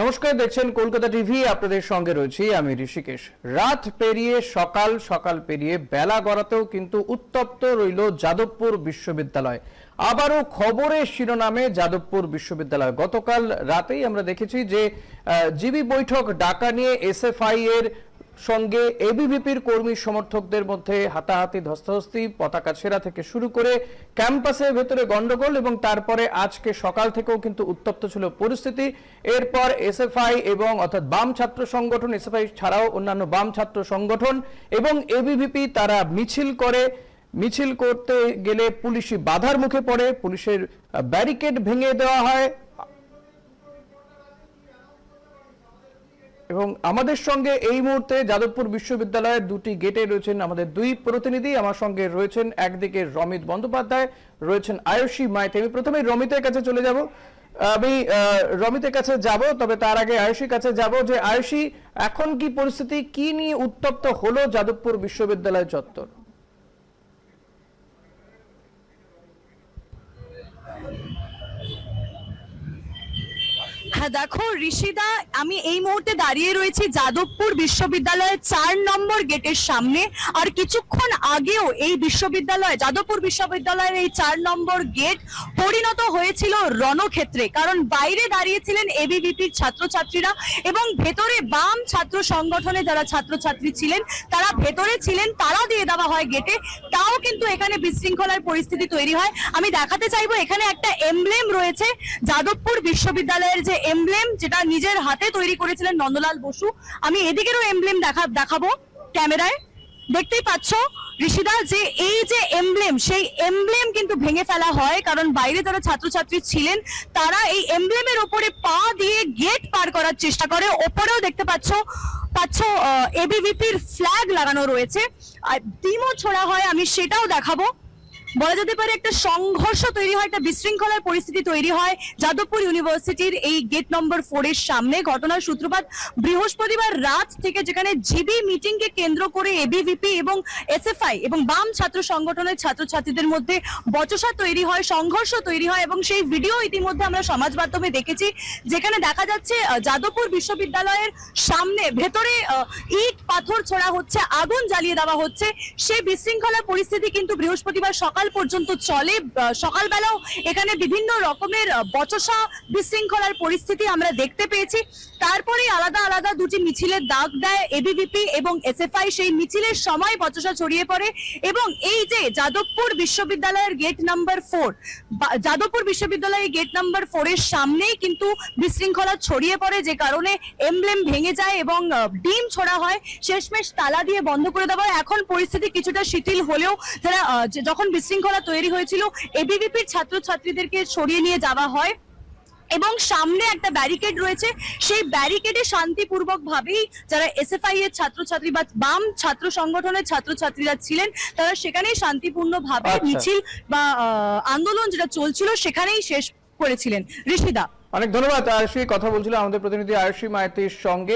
নমস্কার, দেখছেন কলকাতা টিভি। আপনাদের সঙ্গে রয়েছি আমি ঋষিকেশ। রাত পেরিয়ে সকাল, সকাল পেরিয়ে বেলা গড়াতেও কিন্তু উত্তপ্ত রইল যাদবপুর বিশ্ববিদ্যালয়। আবারও খবরের শিরোনামে যাদবপুর বিশ্ববিদ্যালয়। গতকাল রাতেই আমরা দেখেছি যে জিবি বৈঠক ডাকা নিয়ে এসএফআই এর সঙ্গে এবিভিপির কর্মী সমর্থকদের মধ্যে হাতাহাতি, ধস্তাধস্তি, পতাকা ছেঁড়া থেকে শুরু করে ক্যাম্পাসের ভেতরে গন্ডগোল, এবং তারপরে আজকে সকাল থেকেও কিন্তু উত্তপ্ত ছিল পরিস্থিতি। এরপর এসএফআই এবং অর্থাৎ বাম ছাত্র সংগঠন, এসএফআই ছাড়াও অন্যান্য বাম ছাত্র সংগঠন এবং এবিভিপি তারা মিছিল করতে গেলে পুলিশি বাধার মুখে পড়ে, পুলিশের ব্যারিকেড ভেঙে দেওয়া হয়। এবং আমাদের সঙ্গে এই মুহূর্তে যাদবপুর বিশ্ববিদ্যালয়ের দুটি গেটে রয়েছেন আমাদের দুই প্রতিনিধি। আমার সঙ্গে রয়েছেন একদিকে রমিত বন্দ্যোপাধ্যায়, রয়েছেন আয়ুষী মাইতি। আমি প্রথমে রমিতের কাছে চলে যাব। রমিতের কাছে যাব, তবে তার আগে আয়ুষীর কাছে যাব। যে আয়ুষী, এখন কি পরিস্থিতি, কি নিয়ে উত্তপ্ত হলো যাদবপুর বিশ্ববিদ্যালয় চত্বর? হ্যাঁ দেখো ঋষিদা, আমি এই মুহূর্তে দাঁড়িয়ে রয়েছি যাদবপুর বিশ্ববিদ্যালয়ের 4 নম্বর গেটের সামনে। আর কিছুক্ষণ আগেও এই বিশ্ববিদ্যালয়, যাদবপুর বিশ্ববিদ্যালয়ের এই 4 নম্বর গেট পরিণত হয়েছিল রণক্ষেত্রে, কারণ বাইরে দাঁড়িয়েছিলেন এবিভিপির ছাত্রছাত্রীরা এবং ভেতরে বাম ছাত্র সংগঠনে যারা ছাত্রছাত্রী ছিলেন তারা ভেতরে ছিলেন, তারা দিয়ে দেওয়া হয় গেটে। তাও কিন্তু এখানে বিশৃঙ্খলার পরিস্থিতি তৈরি হয়। আমি দেখাতে চাইবো, এখানে একটা এমব্লেম রয়েছে যাদবপুর বিশ্ববিদ্যালয়ের, যে এমব্লেম যেটা নিজের হাতে তৈরি করেছিলেন নন্দলাল বসু। আমি এদিকেরও এমব্লেম দেখাবো ক্যামেরায়। দেখতেই পাচ্ছ ঋষিদা যে এই যে এমব্লেম, সেই এমব্লেম কিন্তু ভেঙে ফেলা হয়, কারণ বাইরে যারা ছাত্রছাত্রী ছিলেন তারা এই এমব্লেমের উপরে পা দিয়ে গেট পার করার চেষ্টা করে। ওপরেও দেখতে পাচ্ছ এবিভিপির ফ্ল্যাগ লাগানো রয়েছে, আর ডিমও ছোড়া হয়। আমি সেটাও দেখাবো। বলা যেতে পারে একটা সংঘর্ষ তৈরি হয়, একটা বিশৃঙ্খলার পরিস্থিতি তৈরি হয় যাদবপুর ইউনিভার্সিটির এই গেট নম্বর 4 এর সামনে। ঘটনার সূত্রপাত বৃহস্পতিবার রাত থেকে, যেখানে জিবি মিটিং কে কেন্দ্র করে এবিভিপি এবং এসএফআই এবং বাম ছাত্র সংগঠনের ছাত্রছাত্রীদের মধ্যে বচসা তৈরি হয়, সংঘর্ষ তৈরি হয়, এবং সেই ভিডিও ইতিমধ্যে আমরা সমাজ মাধ্যমে দেখেছি, যেখানে দেখা যাচ্ছে যাদবপুর বিশ্ববিদ্যালয়ের সামনে ভেতরে ইট পাথর ছোড়া হচ্ছে, আগুন জ্বালিয়ে দেওয়া হচ্ছে। সেই বিশৃঙ্খলার পরিস্থিতি কিন্তু বৃহস্পতিবার সকাল পর্যন্ত চলে। সকালবেলাও এখানে বিভিন্ন রকমের বচসা, বিশৃঙ্খলার পরিস্থিতি আমরা দেখতে পেয়েছি। তারপরে আলাদা আলাদা দুটি মিছিলের ডাক দেয় এবিভিপি এবং এসএফআই। সেই মিছিলের সময় বচসা ছড়িয়ে পড়ে এবং এই যে যাদবপুর বিশ্ববিদ্যালয়ের গেট নাম্বার 4, যাদবপুর বিশ্ববিদ্যালয়ের গেট নাম্বার 4 এর সামনেই কিন্তু বিশৃঙ্খলা ছড়িয়ে পড়ে, যে কারণে এমব্লেম ভেঙে যায় এবং ডিম ছোড়া হয়। শেষমেশ তালা দিয়ে বন্ধ করে দেওয়া হয়। এখন পরিস্থিতি কিছুটা শিথিল হলেও যারা যখন বিশৃঙ্খলা তৈরি হয়েছিল এবিভিপির ছাত্রছাত্রীদেরকে সরিয়ে নিয়ে যাওয়া হয় এবং সামনে একটা ব্যারিকেড রয়েছে, সেই ব্যারিকেডে শান্তিপূর্বক ভাবেই যারা এসএফআই এর ছাত্রছাত্রী বা বাম ছাত্র সংগঠনের ছাত্রছাত্রীরা ছিলেন তারা সেখানেই শান্তিপূর্ণ ভাবে মিছিল বা আন্দোলন যেটা চলছিল সেখানেই শেষ করেছিলেন। ঋষিদা, অনেক ধন্যবাদ আয়ুষী। কথা বলছিল আমাদের প্রতিনিধি আয়ুষী মাইতির সঙ্গে।